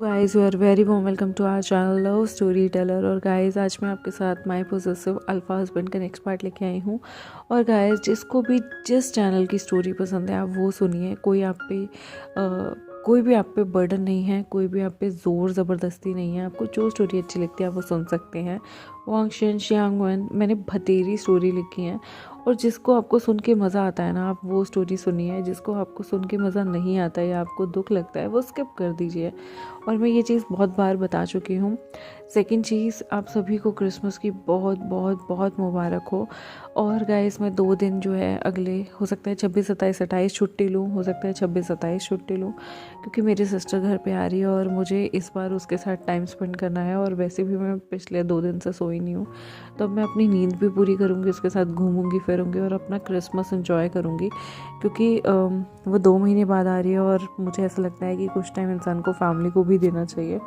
Guys you are very warm welcome to our channel love story teller. और guys आज मैं आपके साथ माई पोजेसिव अल्फा हस्बैंड का नेक्स्ट पार्ट लेके आई हूँ। और गाइज़ जिसको भी जिस चैनल की स्टोरी पसंद है आप वो सुनिए। कोई भी आप पे बर्डन नहीं है, कोई भी आप पे ज़ोर ज़बरदस्ती नहीं है। आपको जो स्टोरी अच्छी लगती है आप वो सुन सकते हैं। वांग शेन शियांग वन मैंने बतेरी स्टोरी लिखी है। और जिसको आपको सुन के मज़ा आता है ना आप वो स्टोरी सुनिए। जिसको आपको सुन के मज़ा नहीं आता है या आपको दुख लगता है वो स्किप कर दीजिए। और मैं ये चीज़ बहुत बार बता चुकी हूँ। सेकंड चीज़, आप सभी को क्रिसमस की बहुत बहुत बहुत मुबारक हो। और गाइस मैं 2 दिन जो है अगले हो सकता है 26 27 28 छुट्टी लूँ, हो सकता है 26 27 छुट्टी लूँ, क्योंकि मेरी सिस्टर घर पे आ रही है और मुझे इस बार उसके साथ टाइम स्पेंड करना है। और वैसे भी मैं पिछले 2 दिन से सोई नहीं हूँ, तो अब मैं अपनी नींद भी पूरी करूँगी, उसके साथ घूमूंगी फिरूँगी और अपना क्रिसमस इंजॉय करूँगी। क्योंकि वो 2 महीने बाद आ रही है और मुझे ऐसा लगता है कि कुछ टाइम इंसान को फैमिली को भी देना चाहिए।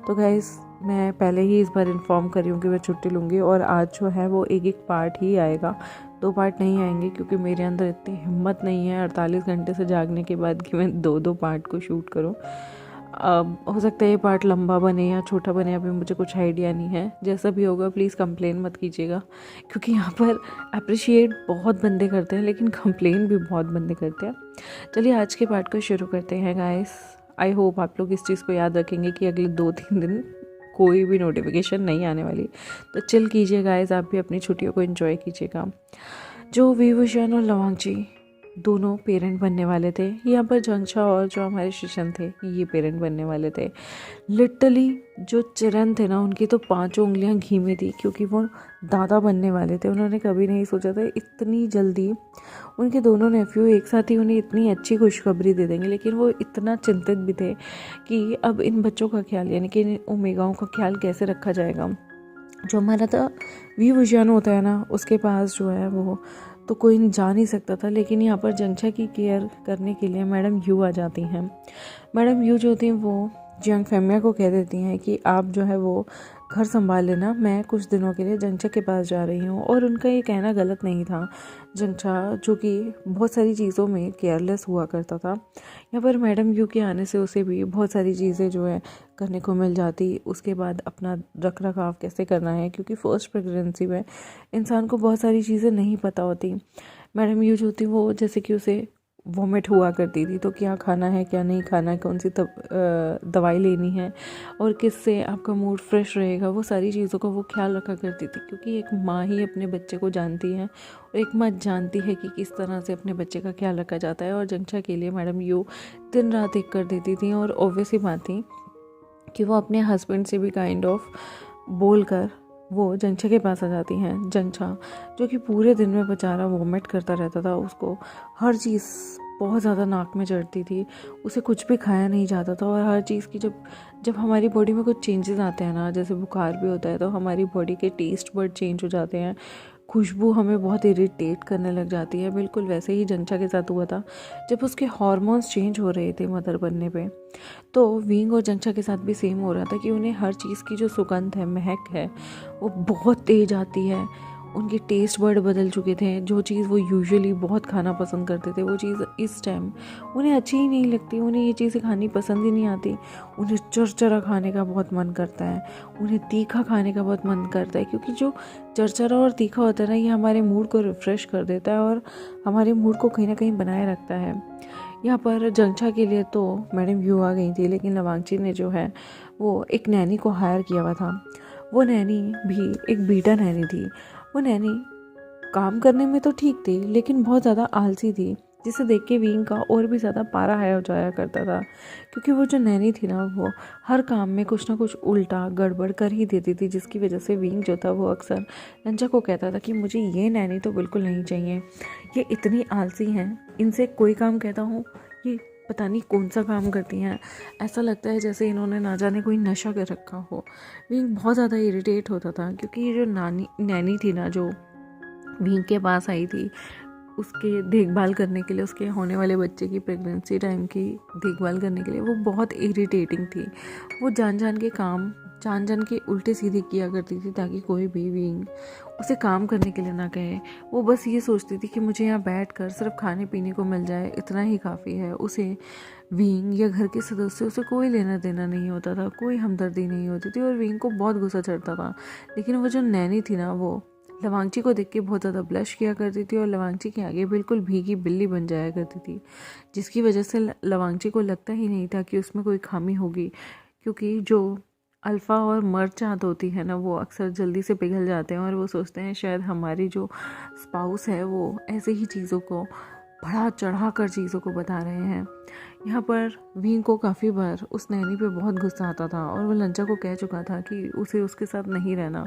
तो गाइस मैं पहले ही इस बार इन्फॉर्म कर रही हूँ कि मैं छुट्टी लूँगी। और आज जो है वो एक पार्ट ही आएगा, 2 पार्ट नहीं आएंगे, क्योंकि मेरे अंदर इतनी हिम्मत नहीं है 48 घंटे से जागने के बाद कि मैं 2 पार्ट को शूट करूँ। हो सकता है ये पार्ट लंबा बने या छोटा बने, अभी मुझे कुछ आइडिया नहीं है। जैसा भी होगा प्लीज़ कंप्लेन मत कीजिएगा, क्योंकि यहाँ पर अप्रिशिएट बहुत बंदे करते हैं लेकिन कंप्लेन भी बहुत बंदे करते हैं। चलिए आज के पार्ट को शुरू करते हैं गाइस। आई होप आप लोग इस चीज़ को याद रखेंगे कि अगले 2-3 दिन कोई भी नोटिफिकेशन नहीं आने वाली। तो चिल कीजिए गाइस, आप भी अपनी छुट्टियों को एंजॉय कीजिएगा। जो विभूषण और लवांगची दोनों पेरेंट बनने वाले थे। यहाँ पर जंक्षा और जो हमारे शिशन थे ये पेरेंट बनने वाले थे। लिटरली जो चिरन थे ना उनकी तो 5 उंगलियां घी में थी, क्योंकि वो दादा बनने वाले थे। उन्होंने कभी नहीं सोचा था इतनी जल्दी उनके दोनों नेफ्यू एक साथ ही उन्हें इतनी अच्छी खुशखबरी दे देंगे। लेकिन वो इतना चिंतित भी थे कि अब इन बच्चों का ख्याल यानी कि इन ओमेगाओं का ख्याल कैसे रखा जाएगा। जो हमारा था विभूषण होता है ना उसके पास जो है वो तो कोई जा नहीं सकता था। लेकिन यहाँ पर जंक्षा की केयर करने के लिए मैडम यू आ जाती हैं। मैडम यू जो होती हैं वो जियांग फेमिया को कह देती हैं कि आप जो है वो घर संभाल लेना, मैं कुछ दिनों के लिए जंक्षा के पास जा रही हूँ। और उनका ये कहना गलत नहीं था। जंक्षा जो कि बहुत सारी चीज़ों में केयरलेस हुआ करता था, यहाँ पर मैडम यू के आने से उसे भी बहुत सारी चीज़ें जो है करने को मिल जाती। उसके बाद अपना रख रखाव कैसे करना है, क्योंकि फर्स्ट प्रेगनेंसी में इंसान को बहुत सारी चीज़ें नहीं पता होती। मैडम यू जो थी वो जैसे कि उसे वोमिट हुआ करती थी, तो क्या खाना है क्या नहीं खाना है, कौन सी दवाई लेनी है और किससे आपका मूड फ्रेश रहेगा, वो सारी चीज़ों का वो ख्याल रखा करती थी। क्योंकि एक माँ ही अपने बच्चे को जानती है और एक माँ जानती है कि किस तरह से अपने बच्चे का ख्याल रखा जाता है। और जंक्षा के लिए मैडम यू दिन रात एक कर देती थी। और ऑब्वियस ही बात थी कि वो अपने हस्बैंड से भी काइंड ऑफ बोल कर वो जंक्षा के पास आ जाती हैं। जंक्षा जो कि पूरे दिन में बेचारा वोमिट करता रहता था, उसको हर चीज़ बहुत ज़्यादा नाक में चढ़ती थी, उसे कुछ भी खाया नहीं जाता था। और हर चीज़ की जब जब हमारी बॉडी में कुछ चेंजेस आते हैं ना, जैसे बुखार भी होता है, तो हमारी बॉडी के टेस्ट बड चेंज हो जाते हैं, खुशबू हमें बहुत इरिटेट करने लग जाती है। बिल्कुल वैसे ही जंक्षा के साथ हुआ था जब उसके हार्मोन्स चेंज हो रहे थे मदर बनने पे। तो विंग और जंक्षा के साथ भी सेम हो रहा था कि उन्हें हर चीज़ की जो सुगंध है, महक है, वो बहुत तेज आती है। उनके टेस्ट बर्ड बदल चुके थे। जो चीज़ वो यूजुअली बहुत खाना पसंद करते थे वो चीज़ इस टाइम उन्हें अच्छी ही नहीं लगती। उन्हें ये चीज़ें खानी पसंद ही नहीं आती। उन्हें चरचरा खाने का बहुत मन करता है, उन्हें तीखा खाने का बहुत मन करता है, क्योंकि जो चरचरा और तीखा होता है ना ये हमारे मूड को रिफ़्रेश कर देता है और हमारे मूड को कहीं ना कहीं बनाए रखता है। यहाँ पर जंक्षा के लिए तो मैडम यू आ गई थी, लेकिन लवांगची ने जो है वो एक नैनी को हायर किया हुआ था। वो नैनी भी एक बीटा नैनी थी। वो नैनी काम करने में तो ठीक थी लेकिन बहुत ज़्यादा आलसी थी, जिसे देख के विंग का और भी ज़्यादा पारा हाई हो जाया करता था। क्योंकि वो जो नैनी थी ना वो हर काम में कुछ ना कुछ उल्टा गड़बड़ कर ही देती थी, जिसकी वजह से विंग जो था वो अक्सर जंक्षा को कहता था कि मुझे ये नैनी तो बिल्कुल नहीं चाहिए, ये इतनी आलसी हैं, इनसे कोई काम कहता हूँ ये पता नहीं कौन सा काम करती हैं, ऐसा लगता है जैसे इन्होंने ना जाने कोई नशा कर रखा हो। विंग बहुत ज़्यादा इरिटेट होता था, क्योंकि ये जो नैनी थी ना जो विंग के पास आई थी उसके देखभाल करने के लिए, उसके होने वाले बच्चे की प्रेगनेंसी टाइम की देखभाल करने के लिए, वो बहुत इरिटेटिंग थी। वो जान जान के काम जान के उल्टे सीधे किया करती थी ताकि कोई भी विंग उसे काम करने के लिए ना कहे। वो बस ये सोचती थी कि मुझे यहाँ बैठकर सिर्फ खाने पीने को मिल जाए, इतना ही काफ़ी है। उसे विंग या घर के सदस्यों से कोई लेना देना नहीं होता था, कोई हमदर्दी नहीं होती थी और विंग को बहुत गुस्सा चढ़ता था। लेकिन वो जो नैनी थी ना, वो लवांगची को देख के बहुत ज़्यादा ब्लश किया करती थी और लवांगची के आगे बिल्कुल भीगी बिल्ली बन जाया करती थी, जिसकी वजह से लवांगची को लगता ही नहीं था कि उसमें कोई खामी होगी, क्योंकि जो अल्फ़ा और मर्चांत होती है ना, वो अक्सर जल्दी से पिघल जाते हैं और वो सोचते हैं शायद हमारी जो स्पाउस है वो ऐसे ही चीज़ों को बढ़ा चढ़ा कर चीज़ों को बता रहे हैं। यहाँ पर विंग को काफ़ी बार उस नैनी पे बहुत गुस्सा आता था और वो लंजा को कह चुका था कि उसे उसके साथ नहीं रहना,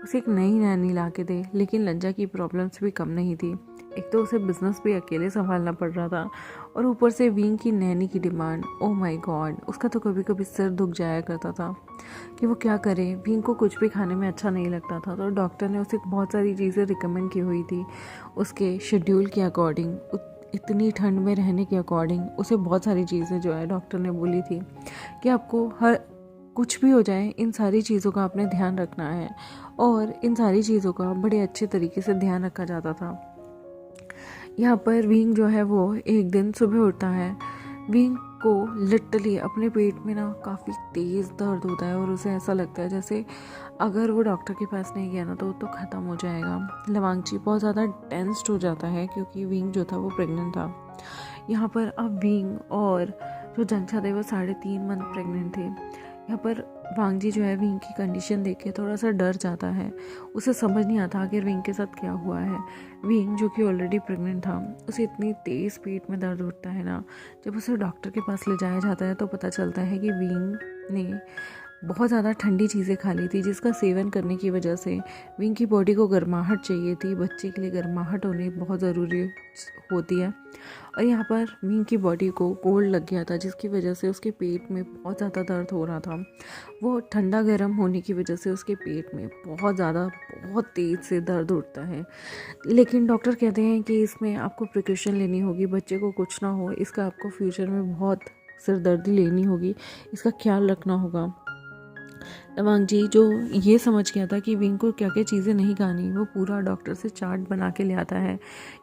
उसे एक नई नैनी ला के दे। लेकिन लंजा की प्रॉब्लम्स भी कम नहीं थी। एक तो उसे बिजनेस भी अकेले संभालना पड़ रहा था और ऊपर से विंग की नैनी की डिमांड, ओ माय गॉड। उसका तो कभी कभी सिर दुख जाया करता था कि वो क्या करे। विंग को कुछ भी खाने में अच्छा नहीं लगता था, तो डॉक्टर ने उसे बहुत सारी चीज़ें रिकमेंड की हुई थी उसके शेड्यूल के अकॉर्डिंग, इतनी ठंड में रहने के अकॉर्डिंग। उसे बहुत सारी चीज़ें जो है डॉक्टर ने बोली थी कि आपको हर कुछ भी हो जाए, इन सारी चीज़ों का आपने ध्यान रखना है, और इन सारी चीज़ों का बड़े अच्छे तरीके से ध्यान रखा जाता था। यहाँ पर विंग जो है वो एक दिन सुबह उठता है। विंग को लिटरली अपने पेट में ना काफ़ी तेज़ दर्द होता है और उसे ऐसा लगता है जैसे अगर वो डॉक्टर के पास नहीं गया ना तो ख़त्म हो जाएगा। लवांगची बहुत ज़्यादा टेंस्ड हो जाता है क्योंकि विंग जो था वो प्रेग्नेंट था। यहाँ पर अब विंग और जो जंक्षा थे वो 3.5 मंथ प्रेग्नेंट थे। यहाँ पर वांगजी जो है विंग की कंडीशन देख के थोड़ा सा डर जाता है। उसे समझ नहीं आता आखिर विंग के साथ क्या हुआ है। विंग जो कि ऑलरेडी प्रेग्नेंट था, उसे इतनी तेज़ पेट में दर्द उठता है ना, जब उसे डॉक्टर के पास ले जाया जाता है तो पता चलता है कि विंग ने बहुत ज़्यादा ठंडी चीज़ें खा ली थी, जिसका सेवन करने की वजह से विंग की बॉडी को गर्माहट चाहिए थी। बच्चे के लिए गर्माहट होनी बहुत ज़रूरी होती है और यहाँ पर विंग की बॉडी को कोल्ड लग गया था, जिसकी वजह से उसके पेट में बहुत ज़्यादा दर्द हो रहा था। वो ठंडा गर्म होने की वजह से उसके पेट में बहुत तेज़ से दर्द उठता है। लेकिन डॉक्टर कहते हैं कि इसमें आपको प्रिकॉशन लेनी होगी, बच्चे को कुछ ना हो, इसका आपको फ्यूचर में बहुत सिरदर्दी लेनी होगी, इसका ख्याल रखना होगा। लवांगजी जो ये समझ गया था कि विंग को क्या क्या चीज़ें नहीं खानी, वो पूरा डॉक्टर से चार्ट बना के ले आता है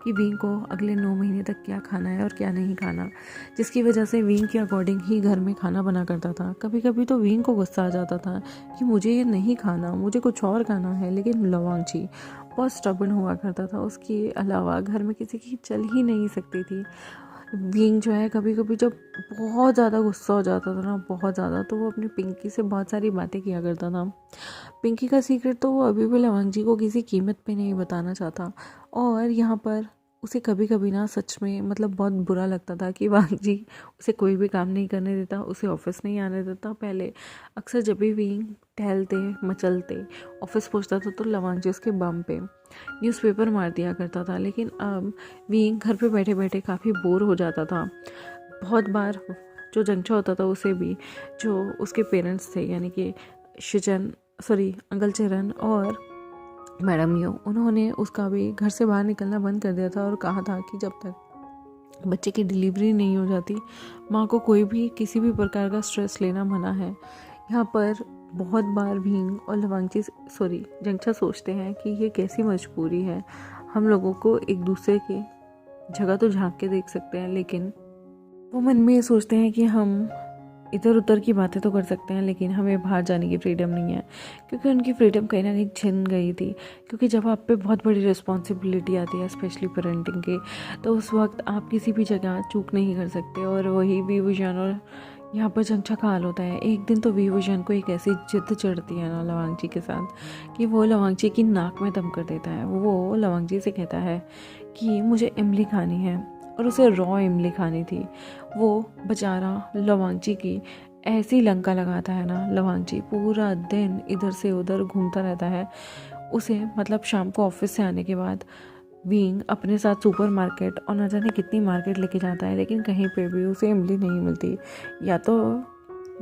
कि विंग को अगले 9 महीने तक क्या खाना है और क्या नहीं खाना, जिसकी वजह से विंग के अकॉर्डिंग ही घर में खाना बना करता था। कभी कभी तो विंग को गुस्सा आ जाता था कि मुझे ये नहीं खाना, मुझे कुछ और खाना है, लेकिन लवांगजी बहुत स्टबर्न हुआ करता था। उसके अलावा घर में किसी की चल ही नहीं सकती थी। विंग जो है कभी कभी जब बहुत ज़्यादा गुस्सा हो जाता था ना, बहुत ज़्यादा, तो वो अपनी पिंकी से बहुत सारी बातें किया करता था। पिंकी का सीक्रेट तो वो अभी भी लवांगजी को किसी कीमत पे नहीं बताना चाहता। और यहाँ पर उसे कभी कभी ना सच में मतलब बहुत बुरा लगता था कि वांगजी उसे कोई भी काम नहीं करने देता, उसे ऑफिस नहीं आने देता। पहले अक्सर जब भी विंग टहलते मचलते ऑफिस पहुँचता था तो लवांगजी उसके बम पे न्यूज़पेपर मार दिया करता था। लेकिन अब विंग घर पे बैठे बैठे काफ़ी बोर हो जाता था। बहुत बार जो जंक्षा होता था उसे भी जो उसके पेरेंट्स थे, यानी कि अंकल चरण और मैडम यो, उन्होंने उसका भी घर से बाहर निकलना बंद कर दिया था और कहा था कि जब तक बच्चे की डिलीवरी नहीं हो जाती माँ को कोई भी किसी भी प्रकार का स्ट्रेस लेना मना है। यहाँ पर बहुत बार विंग और जंक्षा सोचते हैं कि ये कैसी मजबूरी है, हम लोगों को एक दूसरे के जगह तो झांक के देख सकते हैं, लेकिन वो मन में ये सोचते हैं कि हम इधर उधर की बातें तो कर सकते हैं लेकिन हमें बाहर जाने की फ्रीडम नहीं है, क्योंकि उनकी फ्रीडम कहीं ना कहीं छिन गई थी। क्योंकि जब आप पे बहुत बड़ी रिस्पॉन्सिबिलिटी आती है स्पेशली पेरेंटिंग के, तो उस वक्त आप किसी भी जगह चूक नहीं कर सकते। और वही विभूषण और यहाँ पर जंक्षा का हाल होता है। एक दिन तो विभूषण को एक ऐसी जिद चढ़ती है ना लवांगजी के साथ कि वो लवांगजी की नाक में दम कर देता है। वो लवांगजी से कहता है कि मुझे इमली खानी है, और उसे रॉ इमली खानी थी। वो बेचारा लवांगजी की ऐसी लंका लगाता है ना, लवांगजी पूरा दिन इधर से उधर घूमता रहता है। उसे मतलब शाम को ऑफिस से आने के बाद विंग अपने साथ सुपरमार्केट और न जाने कितनी मार्केट लेके जाता है, लेकिन कहीं पे भी उसे इमली नहीं मिलती। या तो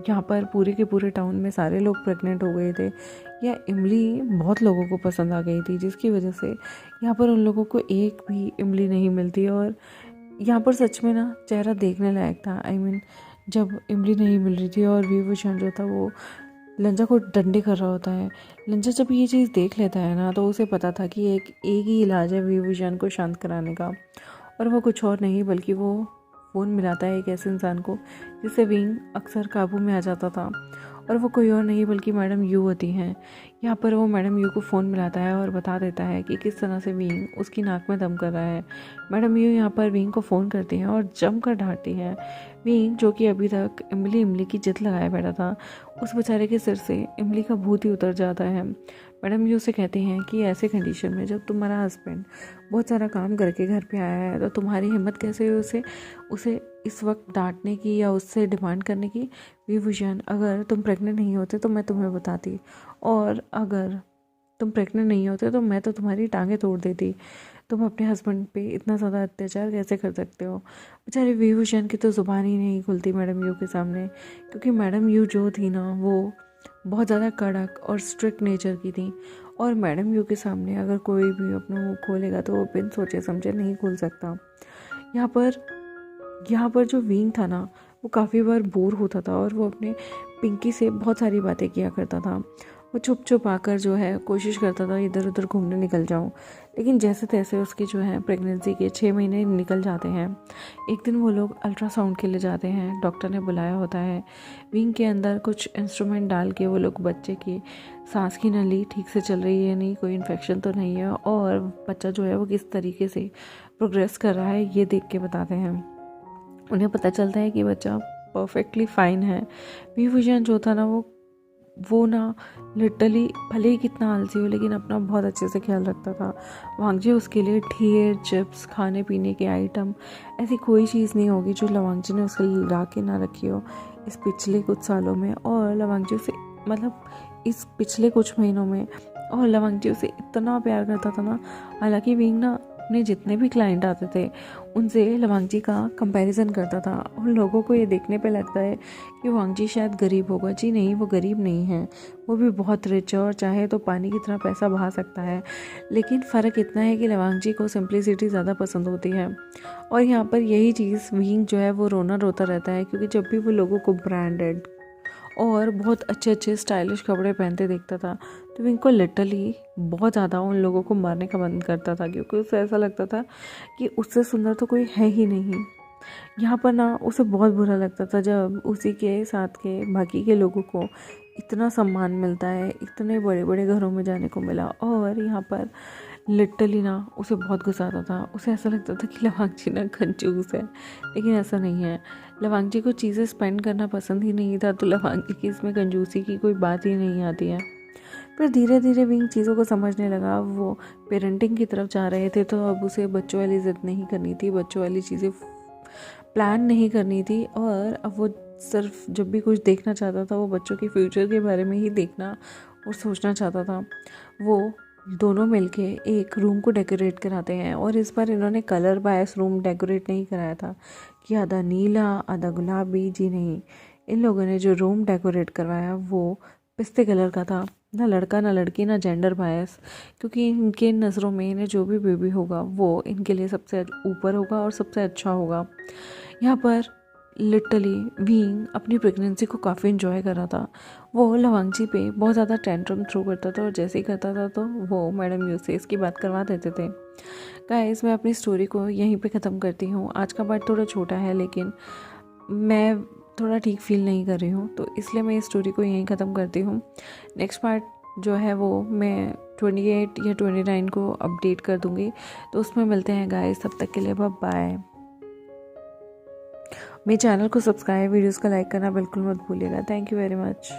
यहाँ पर पूरे के पूरे टाउन में सारे लोग प्रेग्नेंट हो गए थे, या इमली बहुत लोगों को पसंद आ गई थी, जिसकी वजह से यहाँ पर उन लोगों को एक भी इमली नहीं मिलती। और यहाँ पर सच में ना चेहरा देखने लायक था। जब इमली नहीं मिल रही थी और विभूषण जो था वो लंजा को डंडे कर रहा होता है। लंजा जब ये चीज़ देख लेता है ना तो उसे पता था कि एक ही इलाज है विभूषण को शांत कराने का, और वो कुछ और नहीं बल्कि वो फ़ोन मिलाता है एक ऐसे इंसान को जिससे विंग अक्सर काबू में आ जाता था, और वो कोई और नहीं बल्कि मैडम यू होती हैं। यहाँ पर वो मैडम यू को फ़ोन मिलाता है और बता देता है कि किस तरह से विंग उसकी नाक में दम कर रहा है। मैडम यू यहाँ पर विंग को फ़ोन करती हैं और जमकर डांटती हैं। विंग जो कि अभी तक इमली इमली की जिद लगाए बैठा था, उस बेचारे के सिर से इमली का भूत ही उतर जाता है। मैडम यू से कहते हैं कि ऐसे कंडीशन में जब तुम्हारा हस्बैंड बहुत सारा काम करके घर पे आया है तो तुम्हारी हिम्मत कैसे हुई उसे इस वक्त डांटने की या उससे डिमांड करने की। विभूषण, अगर तुम प्रेग्नेंट नहीं होते तो मैं तुम्हें बताती, और अगर तुम प्रेग्नेंट नहीं होते तो मैं तो तुम्हारी टांगें तोड़ देती। तुम अपने हस्बैंड पे इतना ज़्यादा अत्याचार कैसे कर सकते हो। बेचारे विभूषण की तो ज़ुबान ही नहीं खुलती मैडम यू के सामने, क्योंकि मैडम यू जो थी ना वो बहुत ज़्यादा कड़क और स्ट्रिक्ट नेचर की थी, और मैडम यू के सामने अगर कोई भी अपना मुँह खोलेगा तो वो बिन सोचे समझे नहीं खोल सकता। यहाँ पर जो विंग था ना वो काफ़ी बार बोर होता था और वो अपने पिंकी से बहुत सारी बातें किया करता था। वो छुप छुप आकर जो है कोशिश करता था इधर उधर घूमने निकल जाऊं, लेकिन जैसे तैसे उसकी जो है प्रेगनेंसी के 6 महीने निकल जाते हैं। एक दिन वो लोग अल्ट्रासाउंड के लिए जाते हैं, डॉक्टर ने बुलाया होता है। विंग के अंदर कुछ इंस्ट्रूमेंट डाल के वो लोग बच्चे की सांस की नली ठीक से चल रही है नहीं, कोई इन्फेक्शन तो नहीं है, और बच्चा जो है वो किस तरीके से प्रोग्रेस कर रहा है ये देख के बताते हैं। उन्हें पता चलता है कि बच्चा परफेक्टली फाइन है। विभूषण जो था ना वो ना लिटरली भले ही कितना आलसी हो लेकिन अपना बहुत अच्छे से ख्याल रखता था। वांगजी उसके लिए ढेर चिप्स, खाने पीने के आइटम, ऐसी कोई चीज़ नहीं होगी जो लवांगजी ने उसके लिए ला के ना रखी हो इस पिछले कुछ सालों में। और लवांगजी उसे इस पिछले कुछ महीनों में, और लवांगजी उसे इतना प्यार करता था ना। हालांकि विंग ना अपने जितने भी क्लाइंट आते थे उनसे लवांगजी का कंपैरिजन करता था। उन लोगों को ये देखने पे लगता है कि वांगजी शायद गरीब होगा। जी नहीं, वो गरीब नहीं है, वो भी बहुत रिच है और चाहे तो पानी की तरह पैसा बहा सकता है। लेकिन फ़र्क इतना है कि लवांगजी को सिंप्लिसिटी ज़्यादा पसंद होती है। और यहाँ पर यही चीज़ विंग जो है वो रोना रोता रहता है, क्योंकि जब भी वो लोगों को ब्रांडेड और बहुत अच्छे अच्छे स्टाइलिश कपड़े पहनते देखता था तो विंग को लिटरली बहुत ज़्यादा उन लोगों को मारने का मन करता था, क्योंकि उसे ऐसा लगता था कि उससे सुंदर तो कोई है ही नहीं। यहाँ पर ना उसे बहुत बुरा लगता था जब उसी के साथ के बाकी के लोगों को इतना सम्मान मिलता है, इतने बड़े बड़े घरों में जाने को मिला, और यहाँ पर लिटरली ना उसे बहुत गुस्सा आता था। उसे ऐसा लगता था कि लवांगजी ना कंजूस है, लेकिन ऐसा नहीं है। लवांगजी को चीज़ें स्पेंड करना पसंद ही नहीं था, तो लवांगजी की इसमें कंजूसी की कोई बात ही नहीं आती है। फिर धीरे धीरे विंग चीज़ों को समझने लगा। वो पेरेंटिंग की तरफ जा रहे थे तो अब उसे बच्चों वाली ज़िद नहीं करनी थी, बच्चों वाली चीज़ें प्लान नहीं करनी थी, और अब वो सिर्फ जब भी कुछ देखना चाहता था वो बच्चों के फ्यूचर के बारे में ही देखना और सोचना चाहता था। वो दोनों मिलके एक रूम को डेकोरेट कराते हैं, और इस बार इन्होंने कलर बायस रूम डेकोरेट नहीं कराया था कि आधा नीला आधा गुलाबी। जी नहीं, इन लोगों ने जो रूम डेकोरेट करवाया वो पिस्ते कलर का था। ना लड़का ना लड़की ना जेंडर बायस, क्योंकि इनके नज़रों में इन्हें जो भी बेबी होगा वो इनके लिए सबसे ऊपर होगा और सबसे अच्छा होगा। यहाँ पर लिटरली विंग अपनी प्रेगनेंसी को काफ़ी इन्जॉय कर रहा था। वो लवांगजी पे बहुत ज़्यादा टेंट्रम थ्रो करता था, और जैसे ही करता था तो वो मैडम यू से इसकी बात करवा देते थे। गाइस, मैं अपनी स्टोरी को यहीं पे ख़त्म करती हूँ। आज का पार्ट थोड़ा छोटा है लेकिन मैं थोड़ा ठीक फील नहीं कर रही हूँ, तो इसलिए मैं इस स्टोरी को यहीं ख़त्म करती हूँ। नेक्स्ट पार्ट जो है वो मैं 28 या 29 को अपडेट कर दूँगी, तो उसमें मिलते हैं गाइस। तब तक के लिए बाय। मेरे चैनल को सब्सक्राइब, वीडियोस को लाइक करना बिल्कुल मत भूलिएगा। Thank you very much.